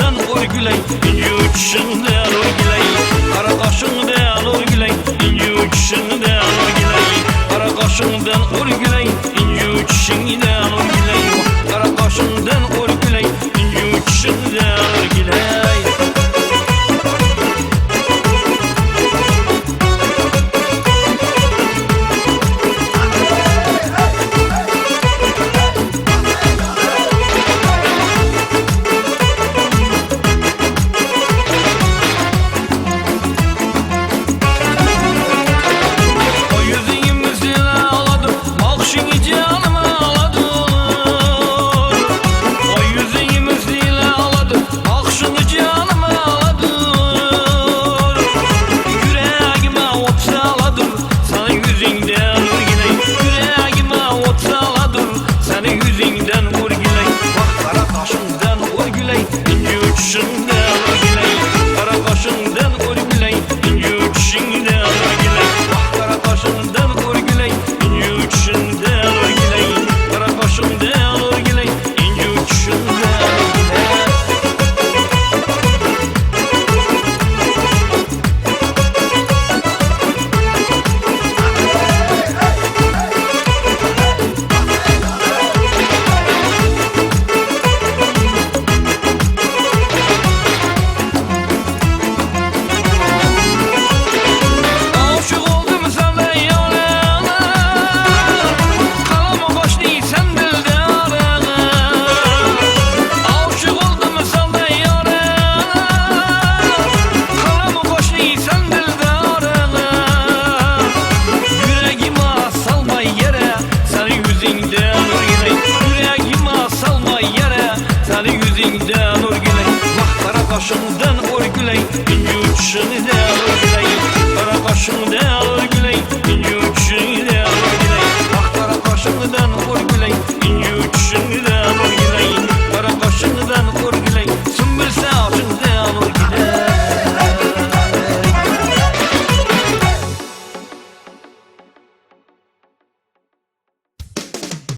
kaşından vur güley, inci uçuşundan vur güley. Kara kaşından vur güley, inci uçuşundan vur güley. Kara kaşından vur güley, inci uçuşundan vur güley. Kara kaşından vur güley, inci uçuşundan vur güley. Kaşından vur güley, inci uçuşundan vur güley. Kara kaşından